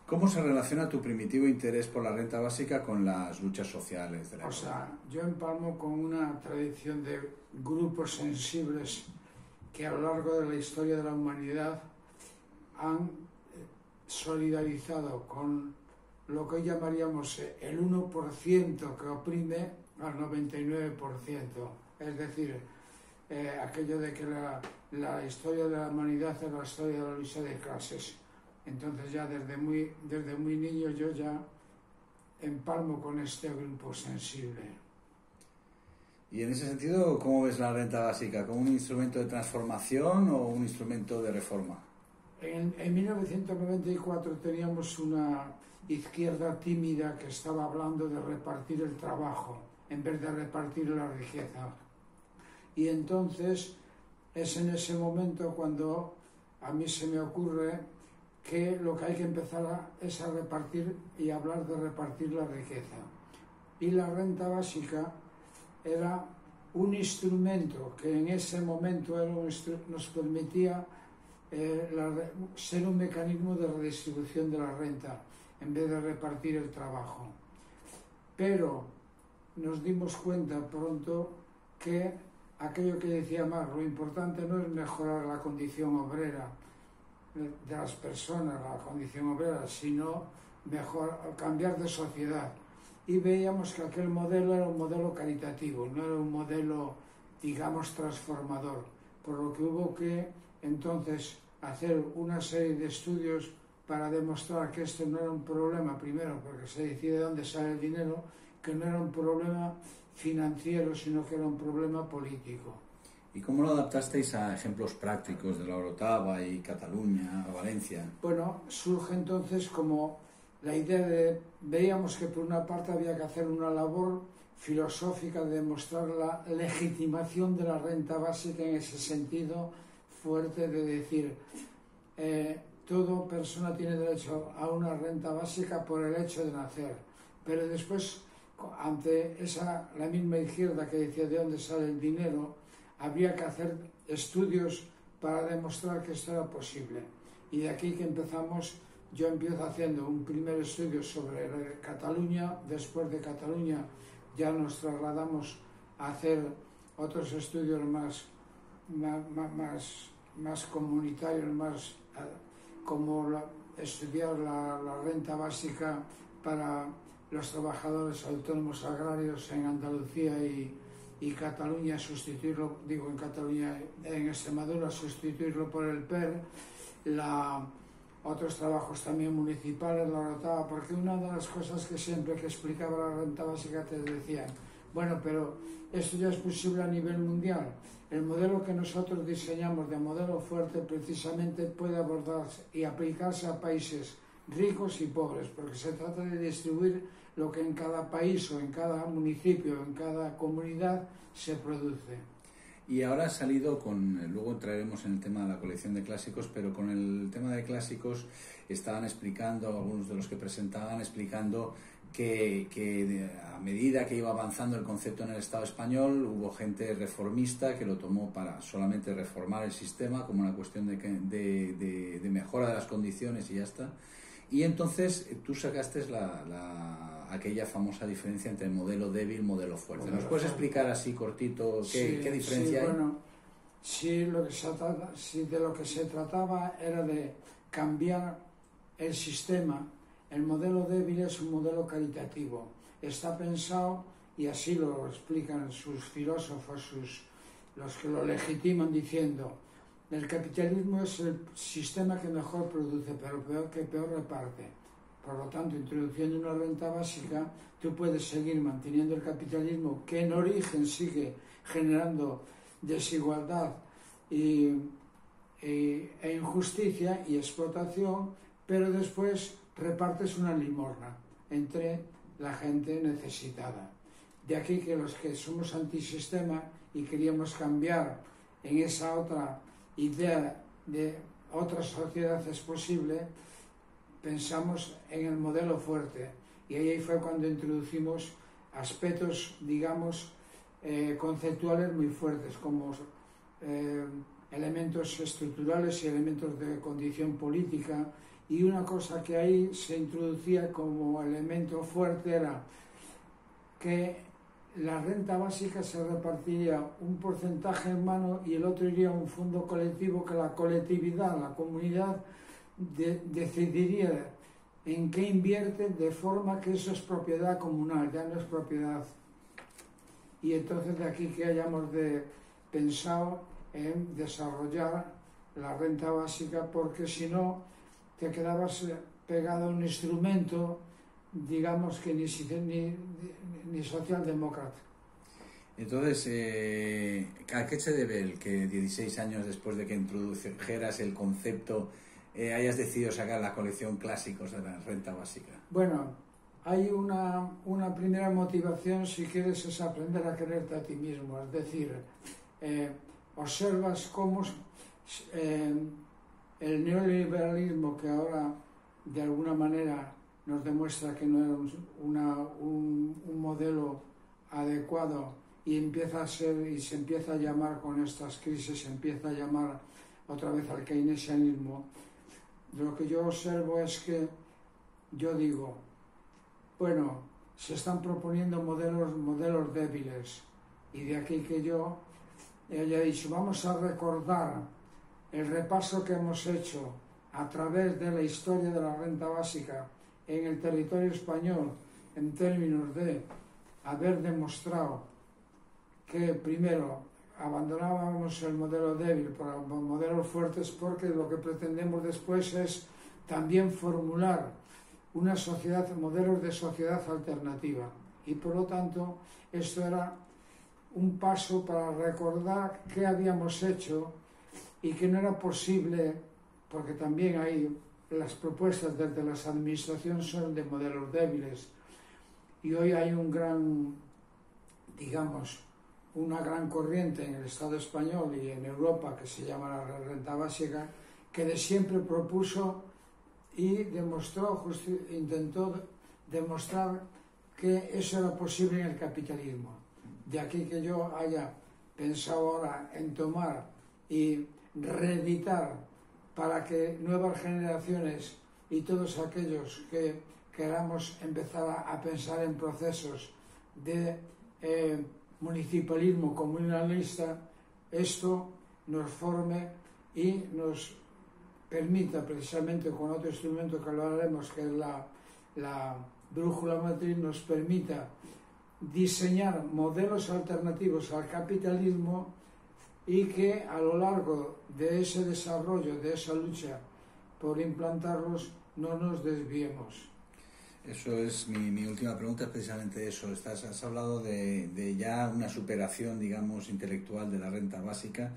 ¿Cómo se relaciona tu primitivo interés por la renta básica con las luchas sociales de la época? O sea, yo empalmo con una tradición de grupos sensibles que a lo largo de la historia de la humanidad han solidarizado con lo que hoy llamaríamos el 1% que oprime al 99%. Es decir, aquello de que la historia de la humanidad es la historia de la lucha de clases. Entonces ya desde muy niño yo ya empalmo con este grupo sensible. Y en ese sentido, ¿cómo ves la renta básica? ¿Como un instrumento de transformación o un instrumento de reforma? En 1994 teníamos una izquierda tímida que estaba hablando de repartir el trabajo en vez de repartir la riqueza. Y entonces es en ese momento cuando a mí se me ocurre que lo que hay que empezar es a repartir y hablar de repartir la riqueza. Y la renta básica era un instrumento que en ese momento nos permitía ser un mecanismo de redistribución de la renta en vez de repartir el trabajo. Pero nos dimos cuenta pronto que aquello que decía Marx, lo importante no es mejorar la condición obrera de las personas, la condición obrera, sino cambiar de sociedad. Y veíamos que aquel modelo era un modelo caritativo, no era un modelo, digamos, transformador, por lo que hubo que entonces hacer una serie de estudios para demostrar que esto no era un problema, primero porque se decide de dónde sale el dinero, que no era un problema financiero, sino que era un problema político. ¿Y cómo lo adaptasteis a ejemplos prácticos de la Orotava y Cataluña, Valencia? Bueno, surge entonces como la idea de, veíamos que por una parte había que hacer una labor filosófica de demostrar la legitimación de la renta básica en ese sentido fuerte de decir, toda persona tiene derecho a una renta básica por el hecho de nacer, pero después ante la misma izquierda que decía de dónde sale el dinero, había que hacer estudios para demostrar que esto era posible. Y de aquí que yo empiezo haciendo un primer estudio sobre Cataluña, después de Cataluña ya nos trasladamos a hacer otros estudios más comunitarios, como estudiar la renta básica para los trabajadores autónomos agrarios en Andalucía y Cataluña, en Extremadura, sustituirlo por el PER, otros trabajos también municipales, la Orotava, porque una de las cosas que siempre que explicaba la renta básica te decían, bueno, pero esto ya es posible a nivel mundial. El modelo que nosotros diseñamos de modelo fuerte precisamente puede abordarse y aplicarse a países ricos y pobres, porque se trata de distribuir lo que en cada país o en cada municipio, en cada comunidad se produce. Y ahora ha salido luego entraremos en el tema de la colección de clásicos, pero con el tema de clásicos estaban explicando, algunos de los que presentaban, explicando que a medida que iba avanzando el concepto en el Estado español, hubo gente reformista que lo tomó para solamente reformar el sistema como una cuestión de mejora de las condiciones y ya está. Y entonces tú sacaste aquella famosa diferencia entre modelo débil y modelo fuerte. ¿Nos puedes explicar así cortito qué diferencia hay? Bueno, sí, de lo que se trataba era de cambiar el sistema. El modelo débil es un modelo caritativo. Está pensado, y así lo explican sus filósofos, los que lo legitiman diciendo, el capitalismo es el sistema que mejor produce, pero peor reparte. Por lo tanto, introduciendo una renta básica, tú puedes seguir manteniendo el capitalismo, que en origen sigue generando desigualdad e injusticia y explotación, pero después repartes una limosna entre la gente necesitada. De aquí que los que somos antisistema y queríamos cambiar en esa otra idea de otras sociedades posible, pensamos en el modelo fuerte, y ahí fue cuando introducimos aspectos, digamos, conceptuales muy fuertes, como elementos estructurales y elementos de condición política, y una cosa que ahí se introducía como elemento fuerte era que la renta básica se repartiría un porcentaje en mano y el otro iría a un fondo colectivo que la colectividad, la comunidad, decidiría en qué invierte, de forma que eso es propiedad comunal, ya no es propiedad. Y entonces de aquí que hayamos pensado en desarrollar la renta básica, porque si no te quedabas pegado a un instrumento, digamos que ni socialdemócrata. Entonces, ¿a qué se debe el que 16 años después de que introdujeras el concepto hayas decidido sacar la colección clásicos de la renta básica? Bueno, hay una primera motivación, si quieres, es aprender a quererte a ti mismo. Es decir, observas cómo el neoliberalismo, que ahora de alguna manera nos demuestra que no era un modelo adecuado, y empieza a ser, y se empieza a llamar con estas crisis, se empieza a llamar otra vez al keynesianismo. Lo que yo observo es que yo digo, bueno, se están proponiendo modelos débiles, y de aquí que yo haya dicho, vamos a recordar el repaso que hemos hecho a través de la historia de la renta básica en el territorio español, en términos de haber demostrado que primero abandonábamos el modelo débil por modelos fuertes, porque lo que pretendemos después es también formular una sociedad, modelos de sociedad alternativa. Y por lo tanto, esto era un paso para recordar qué habíamos hecho y que no era posible, porque también hay las propuestas desde las administraciones son de modelos débiles. Y hoy hay una gran corriente en el Estado español y en Europa que se llama la renta básica, que de siempre propuso y intentó demostrar que eso era posible en el capitalismo. De aquí que yo haya pensado ahora en tomar y reeditar, para que nuevas generaciones y todos aquellos que queramos empezar a pensar en procesos de municipalismo comunalista, esto nos forme y nos permita, precisamente con otro instrumento que lo haremos, que es la brújula matriz, nos permita diseñar modelos alternativos al capitalismo, y que a lo largo de ese desarrollo, de esa lucha por implantarlos, no nos desviemos. Eso es mi última pregunta, es precisamente eso. Has hablado de ya una superación, digamos, intelectual de la renta básica,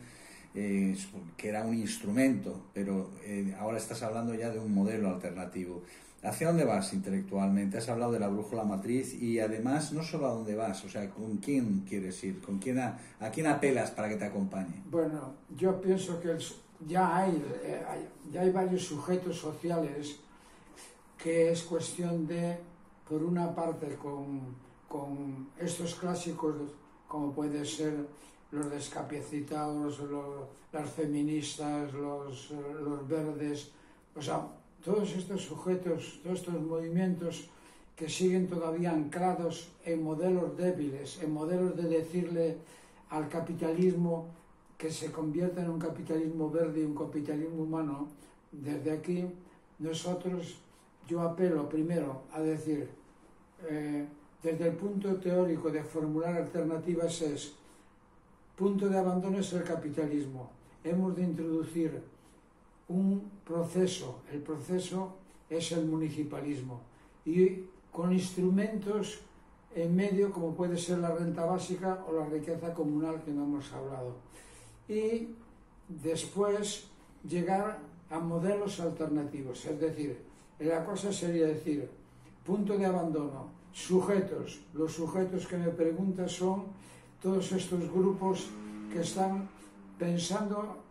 que era un instrumento, pero ahora estás hablando ya de un modelo alternativo. ¿Hacia dónde vas intelectualmente? Has hablado de la brújula matriz y además no solo a dónde vas, o sea, ¿con quién quieres ir? ¿A quién apelas para que te acompañe? Bueno, yo pienso que ya hay varios sujetos sociales, que es cuestión de, por una parte, con estos clásicos, como pueden ser los discapacitados, las feministas, los verdes, o sea, todos estos sujetos, todos estos movimientos que siguen todavía anclados en modelos débiles, en modelos de decirle al capitalismo que se convierta en un capitalismo verde y un capitalismo humano. Desde aquí, yo apelo primero a decir, desde el punto teórico de formular alternativas punto de abandono es el capitalismo. Hemos de introducir un proceso, el proceso es el municipalismo, y con instrumentos en medio como puede ser la renta básica o la riqueza comunal, que no hemos hablado, y después llegar a modelos alternativos. Es decir, la cosa sería decir, punto de abandono, sujetos. Los sujetos que me preguntas son todos estos grupos que están pensando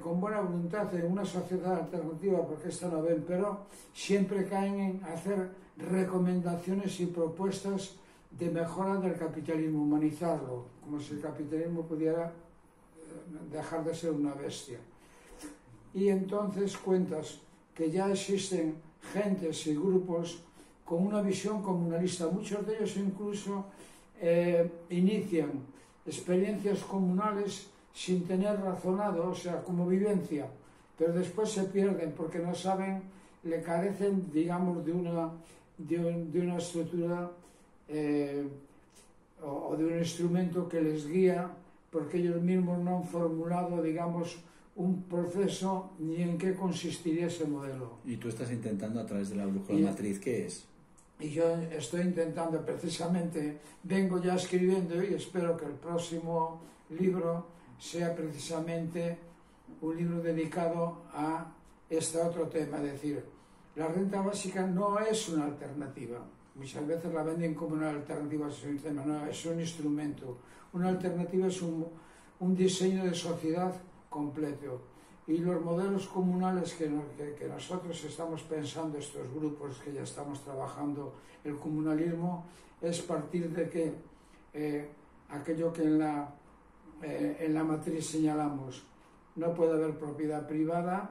con buena voluntad en una sociedad alternativa, porque esta no ven, pero siempre caen en hacer recomendaciones y propuestas de mejora del capitalismo, humanizarlo, como si el capitalismo pudiera dejar de ser una bestia. Y entonces cuentas que ya existen gentes y grupos con una visión comunalista. Muchos de ellos incluso inician experiencias comunales sin tener razonado, o sea, como vivencia, pero después se pierden porque no saben, le carecen, digamos, de una estructura o de un instrumento que les guía, porque ellos mismos no han formulado, digamos, un proceso ni en qué consistiría ese modelo. Y tú estás intentando a través de la brújula matriz, ¿qué es? Y yo estoy intentando, precisamente, vengo ya escribiendo y espero que el próximo libro sea precisamente un libro dedicado a este otro tema, es decir, la renta básica no es una alternativa. Muchas veces la venden como una alternativa a su sistema, no, es un instrumento. Una alternativa es un diseño de sociedad completo. Y los modelos comunales que nosotros estamos pensando, estos grupos que ya estamos trabajando, el comunalismo, es partir de que aquello que en la matriz señalamos, no puede haber propiedad privada,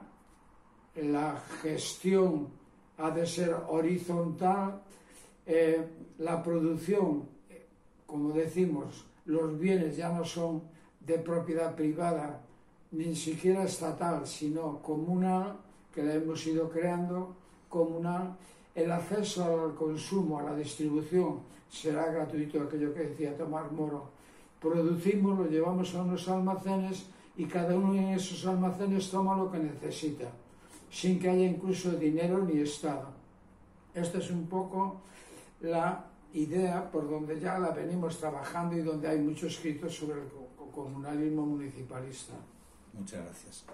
la gestión ha de ser horizontal, la producción, como decimos, los bienes ya no son de propiedad privada, ni siquiera estatal, sino comunal, que la hemos ido creando, comunal. El acceso al consumo, a la distribución, será gratuito, aquello que decía Tomás Moro. Producimos, lo llevamos a unos almacenes y cada uno en esos almacenes toma lo que necesita, sin que haya incluso dinero ni Estado. Esta es un poco la idea por donde ya la venimos trabajando y donde hay mucho escrito sobre el comunalismo municipalista. Muchas gracias.